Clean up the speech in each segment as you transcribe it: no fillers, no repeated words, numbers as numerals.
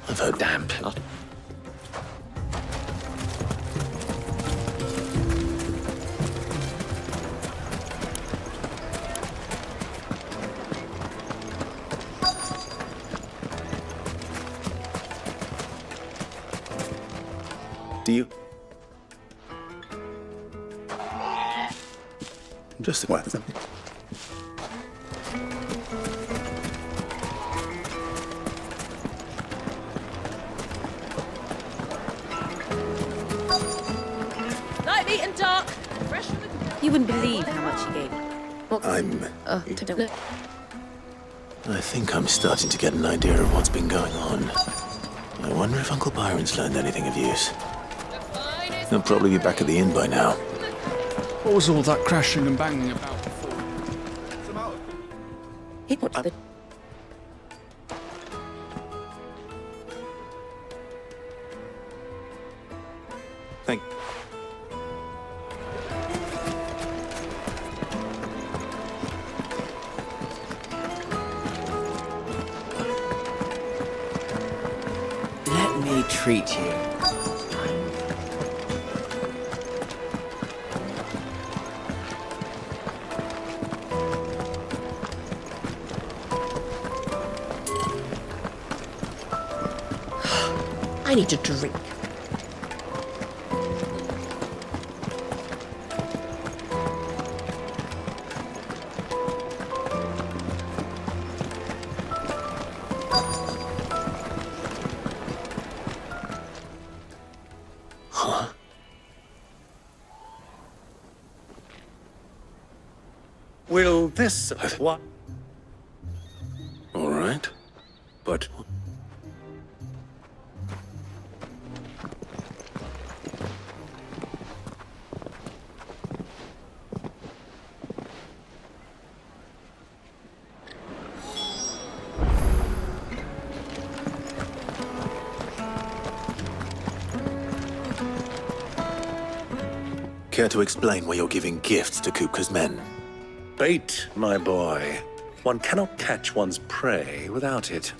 I've heard damn plot. Do you? Just what? Light, meat and dark. Fresh from the... You wouldn't believe how much he gave. What? I think I'm starting to get an idea of what's been going on. I wonder if Uncle Byron's learned anything of use. He'll probably be back at the inn by now. What was all that crashing and banging about before? He put the... Thank... Let me treat you. I need a drink. Huh? Will this... What? All right. But... Care to explain why you're giving gifts to Kupka's men? Bait, my boy. One cannot catch one's prey without it.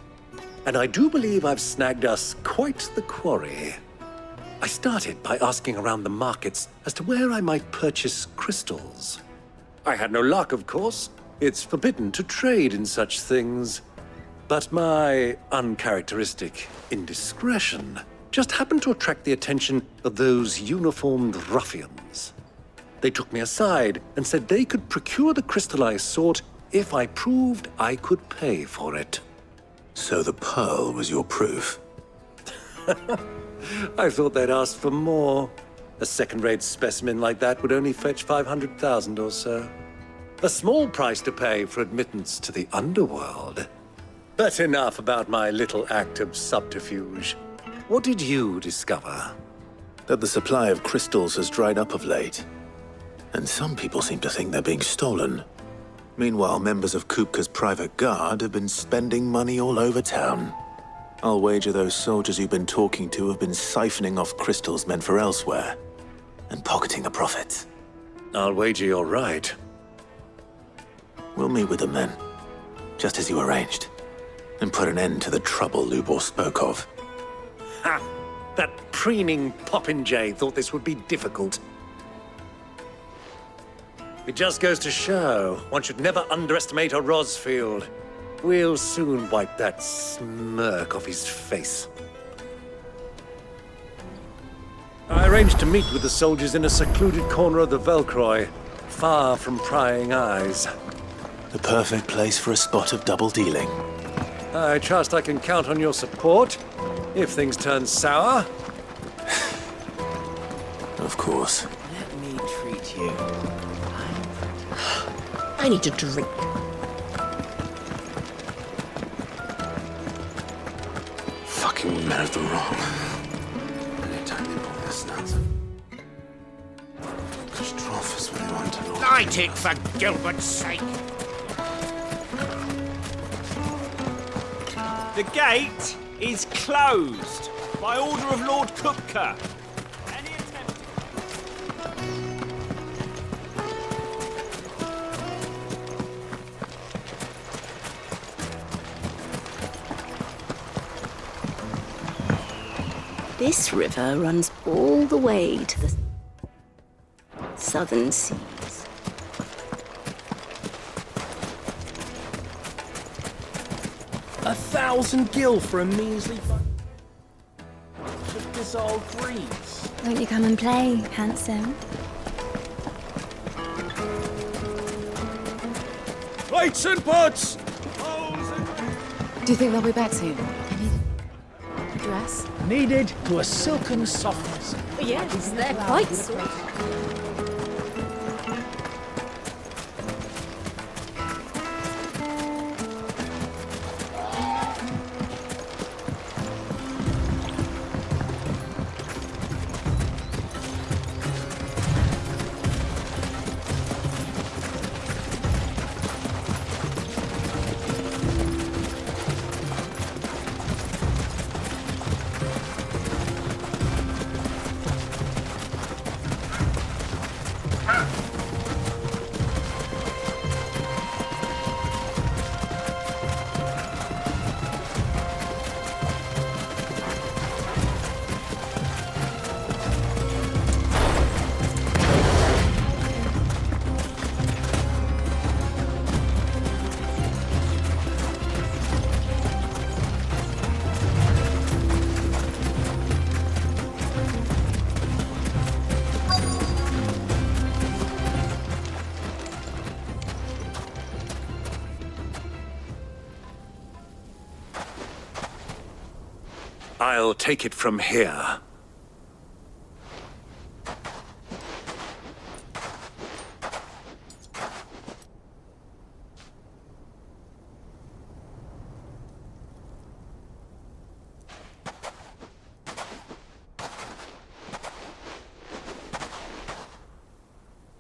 And I do believe I've snagged us quite the quarry. I started by asking around the markets as to where I might purchase crystals. I had no luck, of course. It's forbidden to trade in such things. But my uncharacteristic indiscretion just happened to attract the attention of those uniformed ruffians. They took me aside and said they could procure the crystal I sought if I proved I could pay for it. So the pearl was your proof? I thought they'd asked for more. A second-rate specimen like that would only fetch 500,000 or so. A small price to pay for admittance to the underworld. But enough about my little act of subterfuge. What did you discover? That the supply of crystals has dried up of late. And some people seem to think they're being stolen. Meanwhile, members of Kupka's private guard have been spending money all over town. I'll wager those soldiers you've been talking to have been siphoning off crystals meant for elsewhere, and pocketing the profits. I'll wager you're right. We'll meet with them then, just as you arranged, and put an end to the trouble Lubor spoke of. Ha! That preening popinjay thought this would be difficult. It just goes to show, one should never underestimate a Rosfield. We'll soon wipe that smirk off his face. I arranged to meet with the soldiers in a secluded corner of the Velcroy, far from prying eyes. The perfect place for a spot of double dealing. I trust I can count on your support, if things turn sour. Of course. Let me treat you. I need a drink. Fucking men of the wrong. Anytime they pull this nuts. Castrophus when they want to. Light it, for Gilbert's sake! The gate is closed by order of Lord Kupka. Any attempt... This river runs all the way to the southern seas. $1,000 gil for a measly bunch of dissolved reeds. Won't you come and play, handsome? Plates and pots! Do you think they'll be back soon? Any dress? Kneaded to a silken softness. Yes, they're quite sweet. I'll take it from here.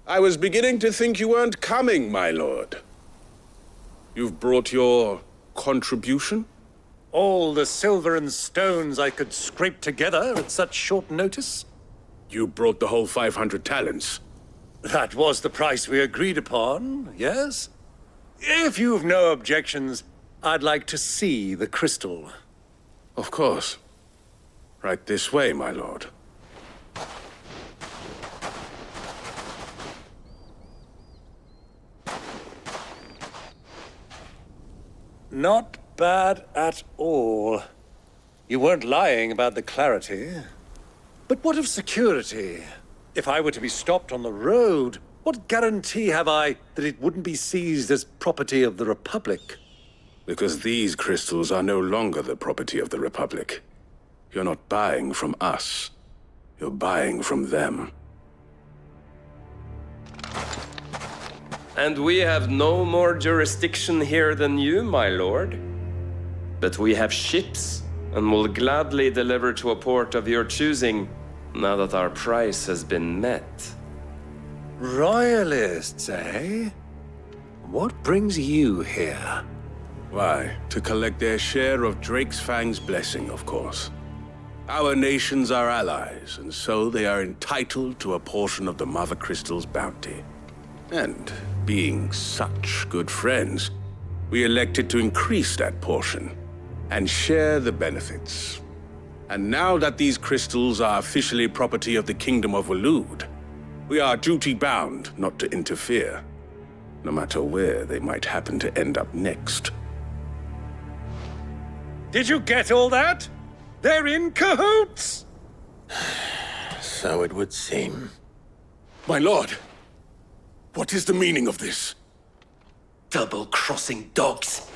I was beginning to think you weren't coming, my lord. You've brought your contribution? All the silver and stones I could scrape together at such short notice? You brought the whole 500 talents. That was the price we agreed upon, yes? If you've no objections, I'd like to see the crystal. Of course. Right this way, my lord. Not bad at all. You weren't lying about the clarity. But what of security? If I were to be stopped on the road, what guarantee have I that it wouldn't be seized as property of the Republic? Because these crystals are no longer the property of the Republic. You're not buying from us. You're buying from them. And we have no more jurisdiction here than you, my lord. But we have ships, and will gladly deliver to a port of your choosing, now that our price has been met. Royalists, eh? What brings you here? Why, to collect their share of Drake's Fang's blessing, of course. Our nations are allies, and so they are entitled to a portion of the Mother Crystal's bounty. And being such good friends, we elected to increase that portion and share the benefits. And now that these crystals are officially property of the Kingdom of Waloed, we are duty-bound not to interfere, no matter where they might happen to end up next. Did you get all that? They're in cahoots! So it would seem. My lord, what is the meaning of this? Double-crossing dogs.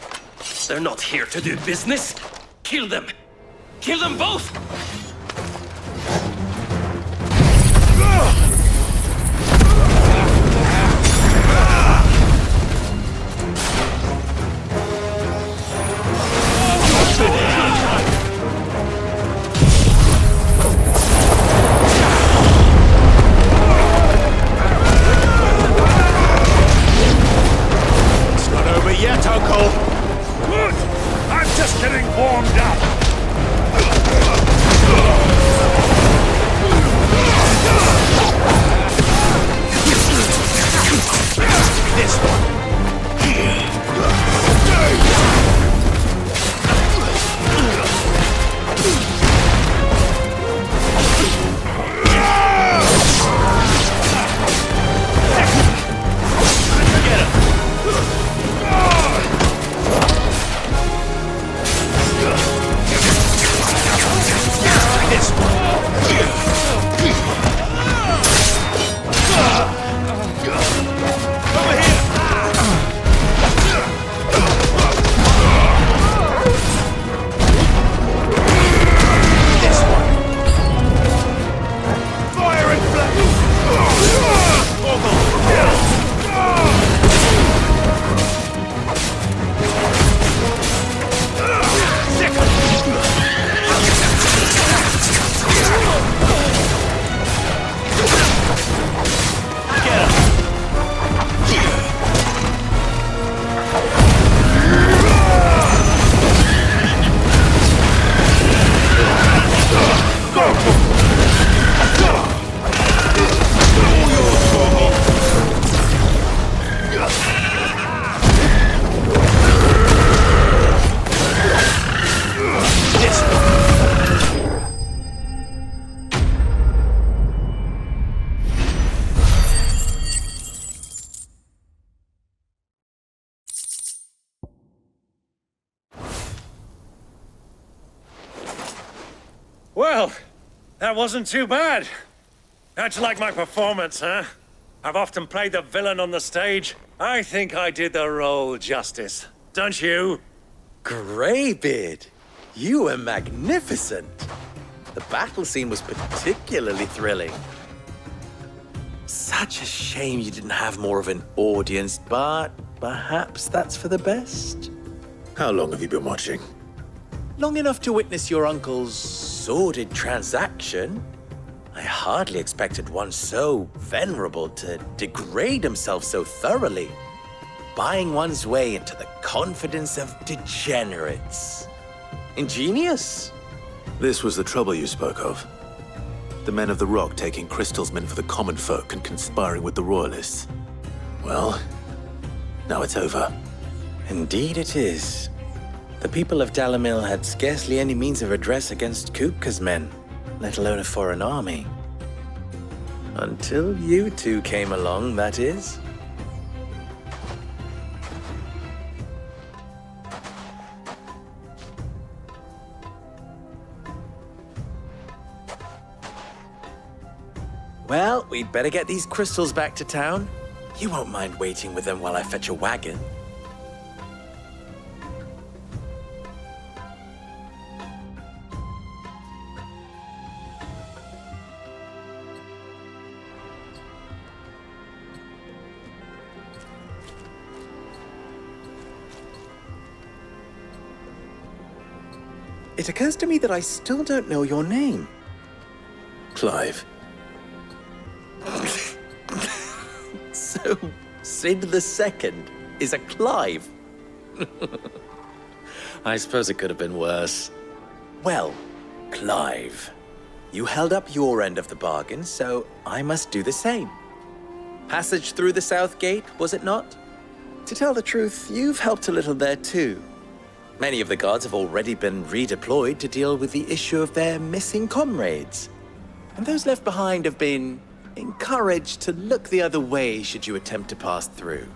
They're not here to do business. Kill them! Kill them both! It's not over yet, Uncle. Good. I'm just getting warmed up. This one. Well, that wasn't too bad. How'd you like my performance, huh? I've often played the villain on the stage. I think I did the role justice. Don't you? Greybeard, you were magnificent. The battle scene was particularly thrilling. Such a shame you didn't have more of an audience, but perhaps that's for the best. How long have you been watching? Long enough to witness your uncle's sordid transaction. I hardly expected one so venerable to degrade himself so thoroughly, buying one's way into the confidence of degenerates. Ingenious. This was the trouble you spoke of. The men of the Rock taking crystals meant for the common folk and conspiring with the Royalists. Well, now it's over. Indeed it is. The people of Dalamil had scarcely any means of redress against Kupka's men, let alone a foreign army. Until you two came along, that is. Well, we'd better get these crystals back to town. You won't mind waiting with them while I fetch a wagon. It occurs to me that I still don't know your name. Clive. So, Sid the Second is a Clive. I suppose it could have been worse. Well, Clive, you held up your end of the bargain, so I must do the same. Passage through the South Gate, was it not? To tell the truth, you've helped a little there too. Many of the guards have already been redeployed to deal with the issue of their missing comrades. And those left behind have been encouraged to look the other way should you attempt to pass through.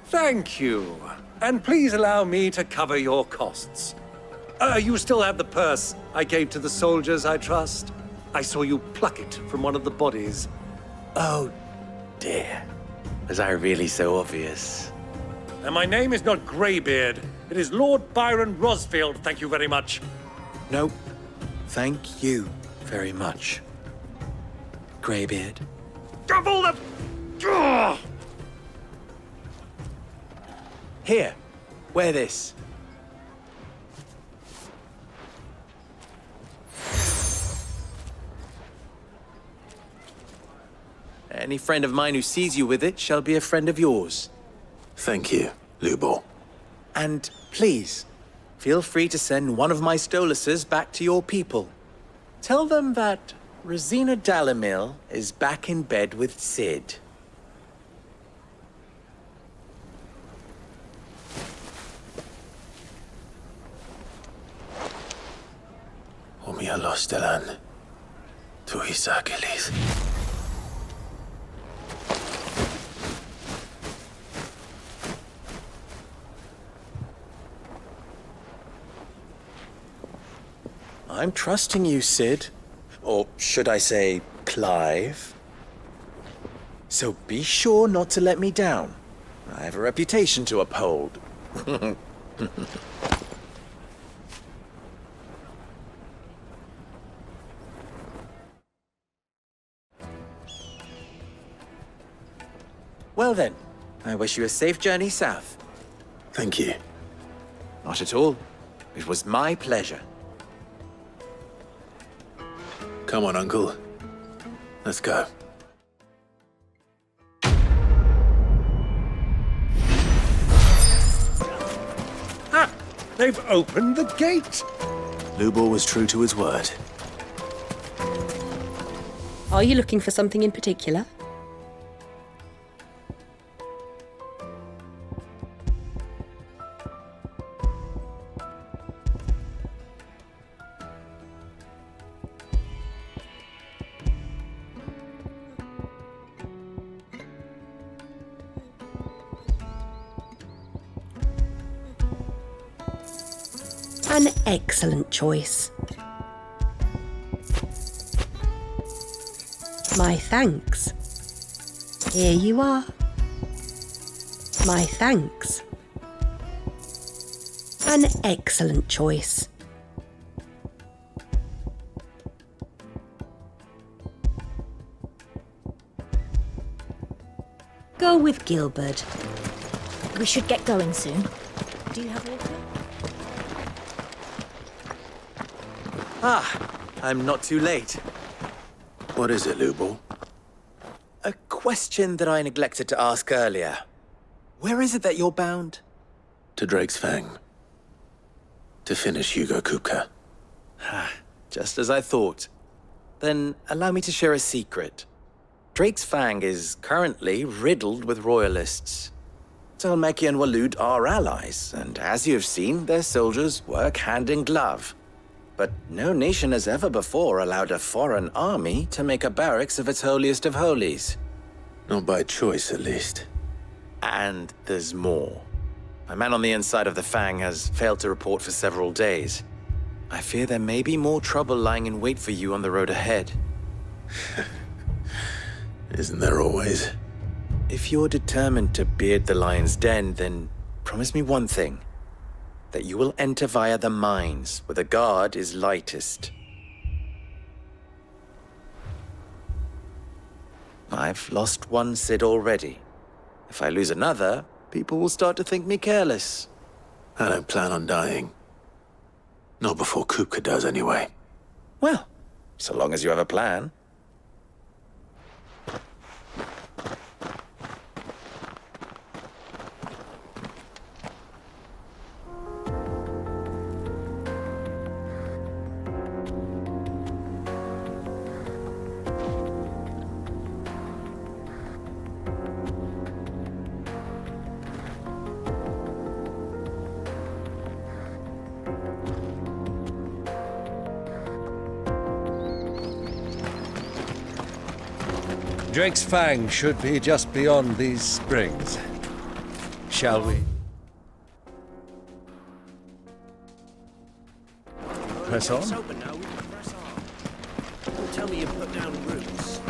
Thank you. And please allow me to cover your costs. You still have the purse I gave to the soldiers, I trust? I saw you pluck it from one of the bodies. Oh, dear. Was I really so obvious? And my name is not Greybeard. It is Lord Byron Rosfield, thank you very much. No, thank you very much, Greybeard. Double the... Ugh! Here, wear this. Any friend of mine who sees you with it shall be a friend of yours. Thank you, Lubor. And please, feel free to send one of my Stoluses back to your people. Tell them that Rosina Dalamil is back in bed with Sid. Omia Lostelan. Tuisa Achilles. I'm trusting you, Sid. Or should I say, Clive? So be sure not to let me down. I have a reputation to uphold. Well then, I wish you a safe journey south. Thank you. Not at all. It was my pleasure. Come on, Uncle. Let's go. Ah! They've opened the gate! Lubor was true to his word. Are you looking for something in particular? An excellent choice. My thanks. Here you are. My thanks. An excellent choice. Go with Gilbert. We should get going soon. Do you have water? Ah, I'm not too late. What is it, Lubor? A question that I neglected to ask earlier. Where is it that you're bound? To Drake's Fang. To finish Hugo Kupka. Just as I thought. Then allow me to share a secret. Drake's Fang is currently riddled with royalists. Talmeki and Walud are allies, and as you've seen, their soldiers work hand in glove. But no nation has ever before allowed a foreign army to make a barracks of its holiest of holies. Not by choice, at least. And there's more. A man on the inside of the Fang has failed to report for several days. I fear there may be more trouble lying in wait for you on the road ahead. Isn't there always? If you're determined to beard the lion's den, then promise me one thing. That you will enter via the mines, where the guard is lightest. I've lost one Cid already. If I lose another, people will start to think me careless. I don't plan on dying. Not before Kupka does, anyway. Well, so long as you have a plan. Drake's Fang should be just beyond these springs. Shall we? Press on? It's open now, we can press on. Don't tell me you put down roots.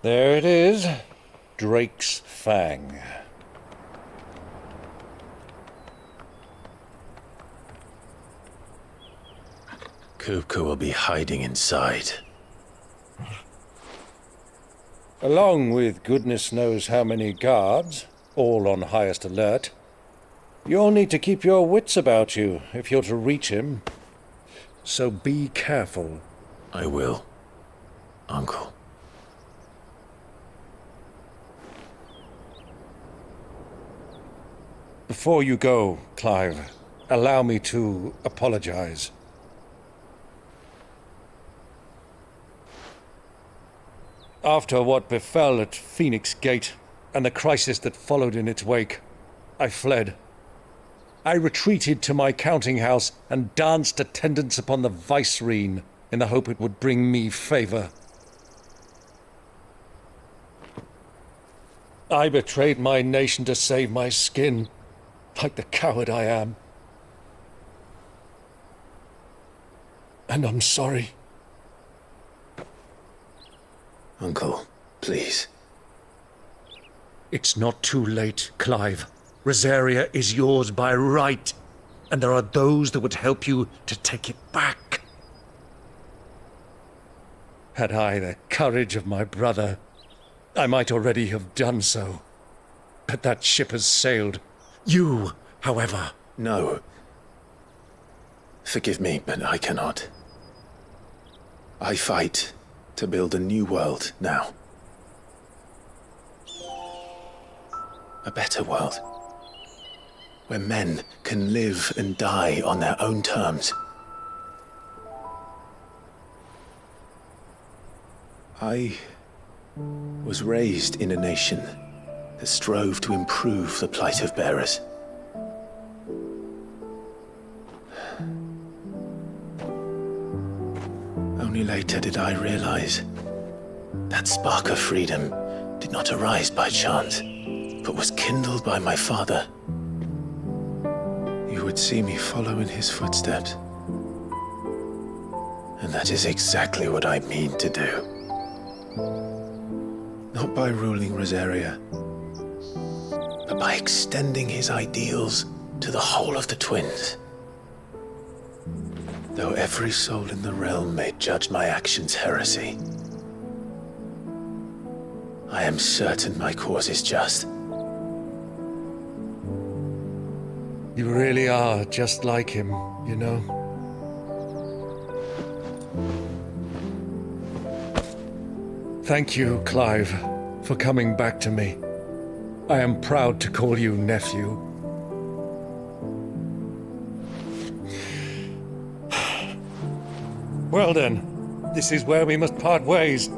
There it is. Drake's Fang. Kupka will be hiding inside. Along with goodness knows how many guards, all on highest alert. You'll need to keep your wits about you if you're to reach him. So be careful. I will, Uncle. Before you go, Clive, allow me to apologize. After what befell at Phoenix Gate and the crisis that followed in its wake, I fled. I retreated to my counting house and danced attendance upon the vicereine in the hope it would bring me favor. I betrayed my nation to save my skin, like the coward I am. And I'm sorry. Uncle, please. It's not too late, Clive. Rosaria is yours by right, and there are those that would help you to take it back. Had I the courage of my brother, I might already have done so. But that ship has sailed. You, however... No. Forgive me, but I cannot. I fight to build a new world now. A better world. Where men can live and die on their own terms. I was raised in a nation that strove to improve the plight of bearers. Only later did I realize that spark of freedom did not arise by chance, but was kindled by my father. You would see me follow in his footsteps. And that is exactly what I mean to do. Not by ruling Rosaria, but by extending his ideals to the whole of the twins. Though every soul in the realm may judge my actions heresy, I am certain my cause is just. You really are just like him, you know? Thank you, Clive, for coming back to me. I am proud to call you nephew. Well then, this is where we must part ways.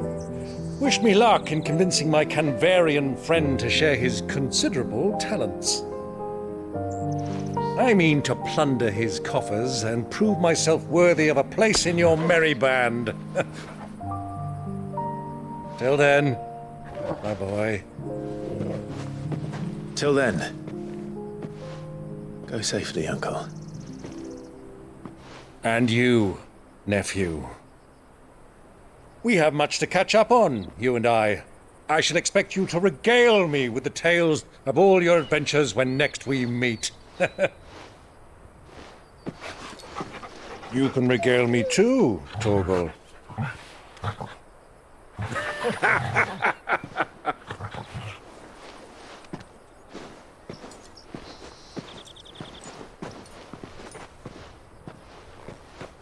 Wish me luck in convincing my Canvarian friend to share his considerable talents. I mean to plunder his coffers and prove myself worthy of a place in your merry band. Till then, my boy. Till then, go safely, Uncle. And you, nephew. We have much to catch up on, you and I. I shall expect you to regale me with the tales of all your adventures when next we meet. You can regale me too, Torgal.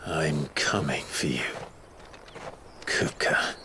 I'm coming for you, Kupka.